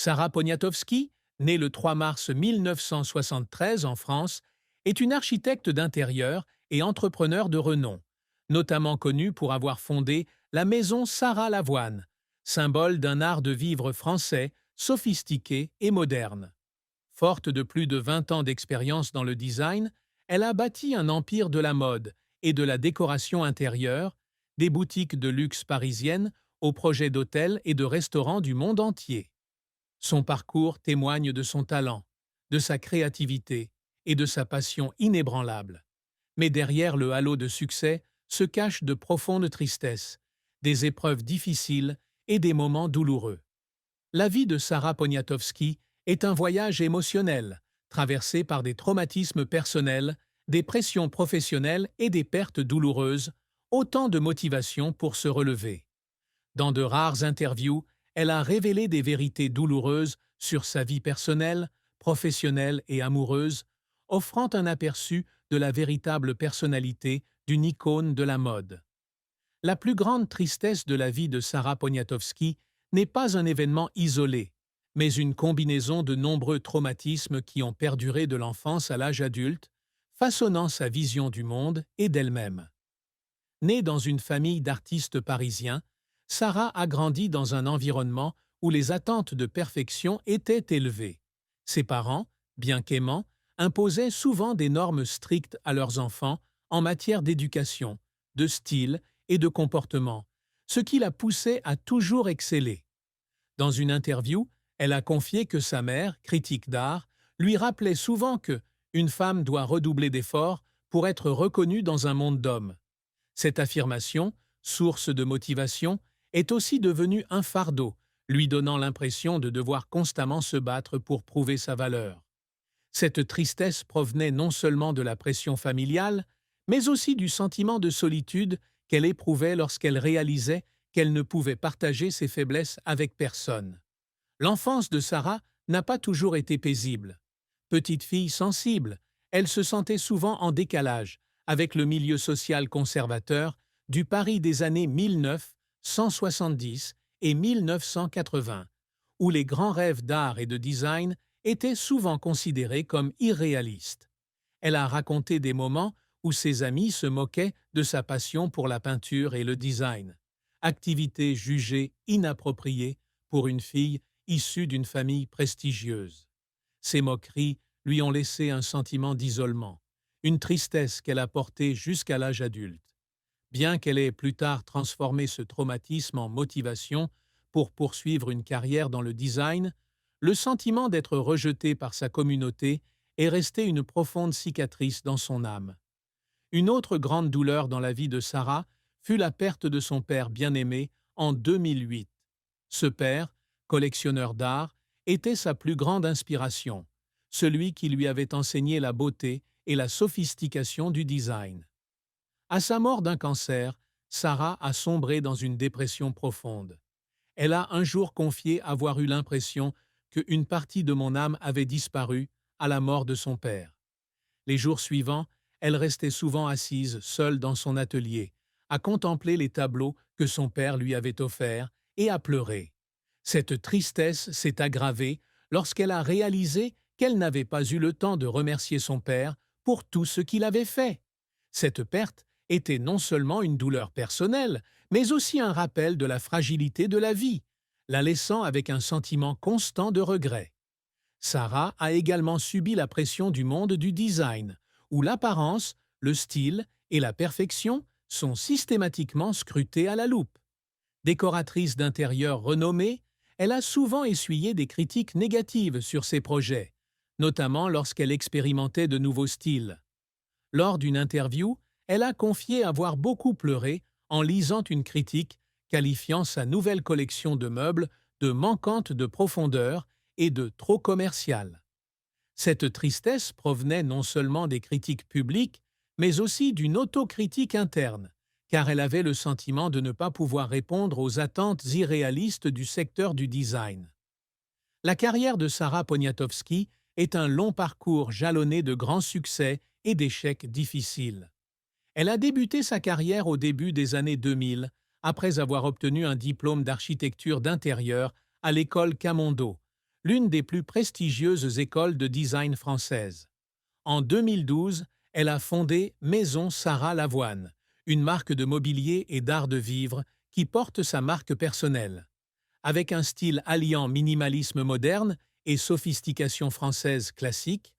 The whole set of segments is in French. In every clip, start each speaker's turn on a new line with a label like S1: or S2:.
S1: Sarah Poniatowski, née le 3 mars 1973 en France, est une architecte d'intérieur et entrepreneur de renom, notamment connue pour avoir fondé la maison Sarah Lavoine, symbole d'un art de vivre français, sophistiqué et moderne. Forte de plus de 20 ans d'expérience dans le design, elle a bâti un empire de la mode et de la décoration intérieure, des boutiques de luxe parisiennes aux projets d'hôtels et de restaurants du monde entier. Son parcours témoigne de son talent, de sa créativité et de sa passion inébranlable. Mais derrière le halo de succès se cachent de profondes tristesses, des épreuves difficiles et des moments douloureux. La vie de Sarah Poniatowski est un voyage émotionnel, traversé par des traumatismes personnels, des pressions professionnelles et des pertes douloureuses, autant de motivations pour se relever. Dans de rares interviews, elle a révélé des vérités douloureuses sur sa vie personnelle, professionnelle et amoureuse, offrant un aperçu de la véritable personnalité d'une icône de la mode. La plus grande tristesse de la vie de Sarah Poniatowski n'est pas un événement isolé, mais une combinaison de nombreux traumatismes qui ont perduré de l'enfance à l'âge adulte, façonnant sa vision du monde et d'elle-même. Née dans une famille d'artistes parisiens, Sarah a grandi dans un environnement où les attentes de perfection étaient élevées. Ses parents, bien qu'aimants, imposaient souvent des normes strictes à leurs enfants en matière d'éducation, de style et de comportement, ce qui la poussait à toujours exceller. Dans une interview, elle a confié que sa mère, critique d'art, lui rappelait souvent que une femme doit redoubler d'efforts pour être reconnue dans un monde d'hommes. Cette affirmation, source de motivation, est aussi devenue un fardeau, lui donnant l'impression de devoir constamment se battre pour prouver sa valeur. Cette tristesse provenait non seulement de la pression familiale, mais aussi du sentiment de solitude qu'elle éprouvait lorsqu'elle réalisait qu'elle ne pouvait partager ses faiblesses avec personne. L'enfance de Sarah n'a pas toujours été paisible. Petite fille sensible, elle se sentait souvent en décalage avec le milieu social conservateur du Paris des années 1970 et 1980, où les grands rêves d'art et de design étaient souvent considérés comme irréalistes. Elle a raconté des moments où ses amis se moquaient de sa passion pour la peinture et le design, activité jugée inappropriée pour une fille issue d'une famille prestigieuse. Ces moqueries lui ont laissé un sentiment d'isolement, une tristesse qu'elle a portée jusqu'à l'âge adulte. Bien qu'elle ait plus tard transformé ce traumatisme en motivation pour poursuivre une carrière dans le design, le sentiment d'être rejetée par sa communauté est resté une profonde cicatrice dans son âme. Une autre grande douleur dans la vie de Sarah fut la perte de son père bien-aimé en 2008. Ce père, collectionneur d'art, était sa plus grande inspiration, celui qui lui avait enseigné la beauté et la sophistication du design. À sa mort d'un cancer, Sarah a sombré dans une dépression profonde. Elle a un jour confié avoir eu l'impression qu'une partie de mon âme avait disparu à la mort de son père. Les jours suivants, elle restait souvent assise, seule dans son atelier, à contempler les tableaux que son père lui avait offerts et à pleurer. Cette tristesse s'est aggravée lorsqu'elle a réalisé qu'elle n'avait pas eu le temps de remercier son père pour tout ce qu'il avait fait. Cette perte était non seulement une douleur personnelle, mais aussi un rappel de la fragilité de la vie, la laissant avec un sentiment constant de regret. Sarah a également subi la pression du monde du design, où l'apparence, le style et la perfection sont systématiquement scrutés à la loupe. Décoratrice d'intérieur renommée, elle a souvent essuyé des critiques négatives sur ses projets, notamment lorsqu'elle expérimentait de nouveaux styles. Lors d'une interview, elle a confié avoir beaucoup pleuré en lisant une critique qualifiant sa nouvelle collection de meubles de manquante de profondeur et de trop commerciale. Cette tristesse provenait non seulement des critiques publiques, mais aussi d'une autocritique interne, car elle avait le sentiment de ne pas pouvoir répondre aux attentes irréalistes du secteur du design. La carrière de Sarah Poniatowski est un long parcours jalonné de grands succès et d'échecs difficiles. Elle a débuté sa carrière au début des années 2000, après avoir obtenu un diplôme d'architecture d'intérieur à l'école Camondo, l'une des plus prestigieuses écoles de design françaises. En 2012, elle a fondé Maison Sarah Lavoine, une marque de mobilier et d'art de vivre qui porte sa marque personnelle. Avec un style alliant minimalisme moderne et sophistication française classique,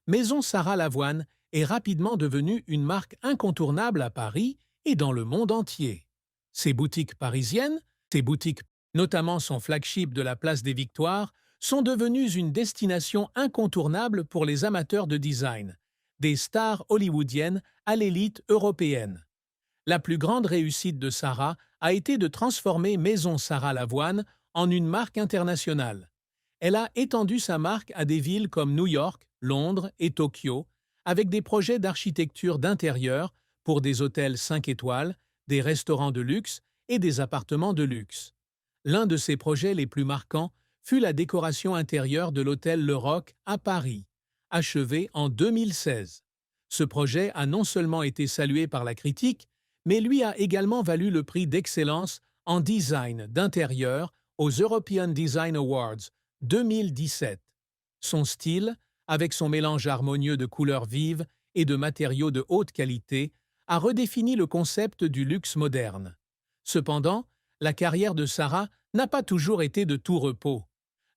S1: Maison Sarah Lavoine est rapidement devenue une marque incontournable à Paris et dans le monde entier. Ses boutiques parisiennes, ses boutiques, notamment son flagship de la place des Victoires, sont devenues une destination incontournable pour les amateurs de design, des stars hollywoodiennes à l'élite européenne. La plus grande réussite de Sarah a été de transformer Maison Sarah Lavoine en une marque internationale. Elle a étendu sa marque à des villes comme New York, Londres et Tokyo, avec des projets d'architecture d'intérieur pour des hôtels 5 étoiles, des restaurants de luxe et des appartements de luxe. L'un de ses projets les plus marquants fut la décoration intérieure de l'hôtel Le Roc à Paris, achevé en 2016. Ce projet a non seulement été salué par la critique, mais lui a également valu le prix d'excellence en design d'intérieur aux European Design Awards 2017. Son style, avec son mélange harmonieux de couleurs vives et de matériaux de haute qualité, a redéfini le concept du luxe moderne. Cependant, la carrière de Sarah n'a pas toujours été de tout repos.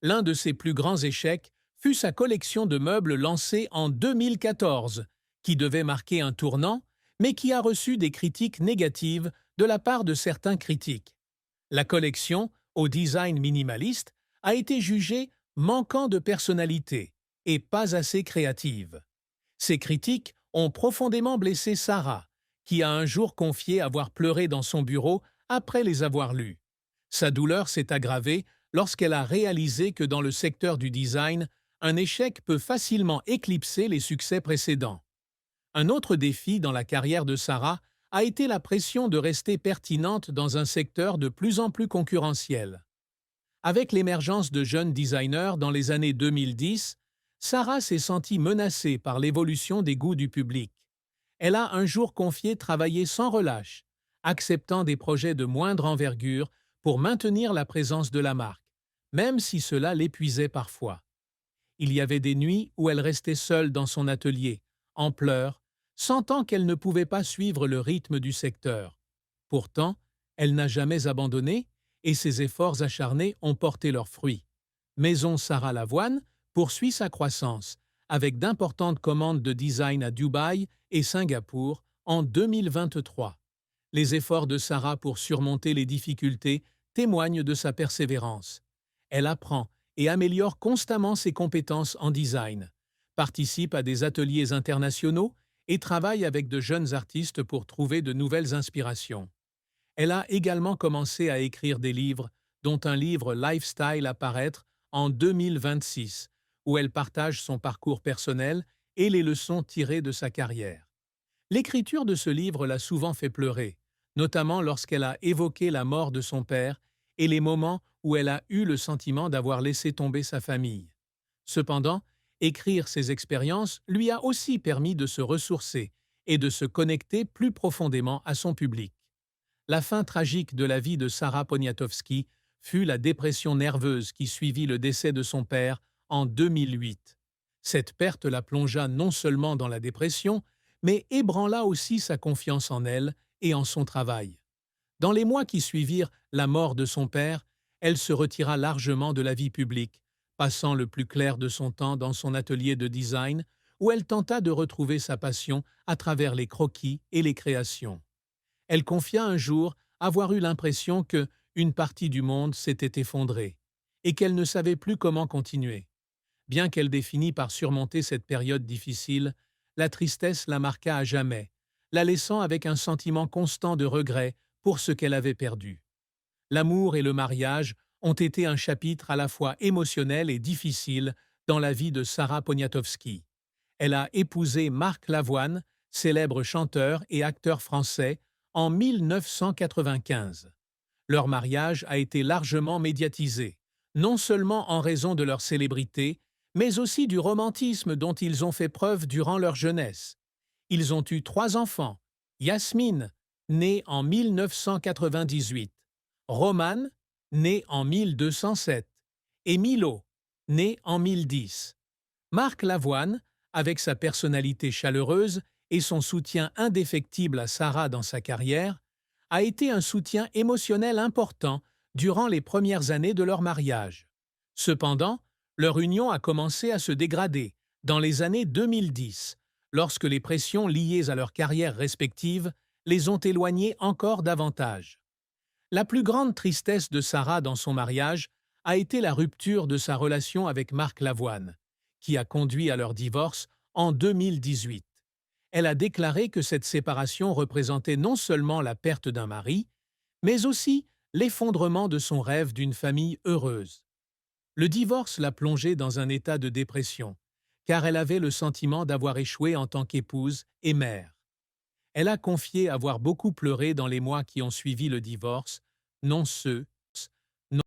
S1: L'un de ses plus grands échecs fut sa collection de meubles lancée en 2014, qui devait marquer un tournant, mais qui a reçu des critiques négatives de la part de certains critiques. La collection, au design minimaliste, a été jugée manquant de personnalité et pas assez créative. Ces critiques ont profondément blessé Sarah, qui a un jour confié avoir pleuré dans son bureau après les avoir lus. Sa douleur s'est aggravée lorsqu'elle a réalisé que dans le secteur du design, un échec peut facilement éclipser les succès précédents. Un autre défi dans la carrière de Sarah a été la pression de rester pertinente dans un secteur de plus en plus concurrentiel. Avec l'émergence de jeunes designers dans les années 2010, Sarah s'est sentie menacée par l'évolution des goûts du public. Elle a un jour confié travailler sans relâche, acceptant des projets de moindre envergure pour maintenir la présence de la marque, même si cela l'épuisait parfois. Il y avait des nuits où elle restait seule dans son atelier, en pleurs, sentant qu'elle ne pouvait pas suivre le rythme du secteur. Pourtant, elle n'a jamais abandonné et ses efforts acharnés ont porté leurs fruits. Maison Sarah Lavoine poursuit sa croissance, avec d'importantes commandes de design à Dubaï et Singapour en 2023. Les efforts de Sarah pour surmonter les difficultés témoignent de sa persévérance. Elle apprend et améliore constamment ses compétences en design, participe à des ateliers internationaux et travaille avec de jeunes artistes pour trouver de nouvelles inspirations. Elle a également commencé à écrire des livres, dont un livre Lifestyle à paraître en 2026, où elle partage son parcours personnel et les leçons tirées de sa carrière. L'écriture de ce livre l'a souvent fait pleurer, notamment lorsqu'elle a évoqué la mort de son père et les moments où elle a eu le sentiment d'avoir laissé tomber sa famille. Cependant, écrire ses expériences lui a aussi permis de se ressourcer et de se connecter plus profondément à son public. La fin tragique de la vie de Sarah Poniatowski fut la dépression nerveuse qui suivit le décès de son père en 2008. Cette perte la plongea non seulement dans la dépression, mais ébranla aussi sa confiance en elle et en son travail. Dans les mois qui suivirent la mort de son père, elle se retira largement de la vie publique, passant le plus clair de son temps dans son atelier de design, où elle tenta de retrouver sa passion à travers les croquis et les créations. Elle confia un jour avoir eu l'impression que une partie du monde s'était effondrée et qu'elle ne savait plus comment continuer. Bien qu'elle définit par surmonter cette période difficile, la tristesse la marqua à jamais, la laissant avec un sentiment constant de regret pour ce qu'elle avait perdu. L'amour et le mariage ont été un chapitre à la fois émotionnel et difficile dans la vie de Sarah Poniatowski. Elle a épousé Marc Lavoine, célèbre chanteur et acteur français, en 1995. Leur mariage a été largement médiatisé, non seulement en raison de leur célébrité, mais aussi du romantisme dont ils ont fait preuve durant leur jeunesse. Ils ont eu 3 enfants, Yasmine, née en 1998, Roman, né en 1207, et Milo, né en 1010. Marc Lavoine, avec sa personnalité chaleureuse et son soutien indéfectible à Sarah dans sa carrière, a été un soutien émotionnel important durant les premières années de leur mariage. Cependant, leur union a commencé à se dégrader dans les années 2010, lorsque les pressions liées à leurs carrières respectives les ont éloignés encore davantage. La plus grande tristesse de Sarah dans son mariage a été la rupture de sa relation avec Marc Lavoine, qui a conduit à leur divorce en 2018. Elle a déclaré que cette séparation représentait non seulement la perte d'un mari, mais aussi l'effondrement de son rêve d'une famille heureuse. Le divorce l'a plongée dans un état de dépression, car elle avait le sentiment d'avoir échoué en tant qu'épouse et mère. Elle a confié avoir beaucoup pleuré dans les mois qui ont suivi le divorce, non ceux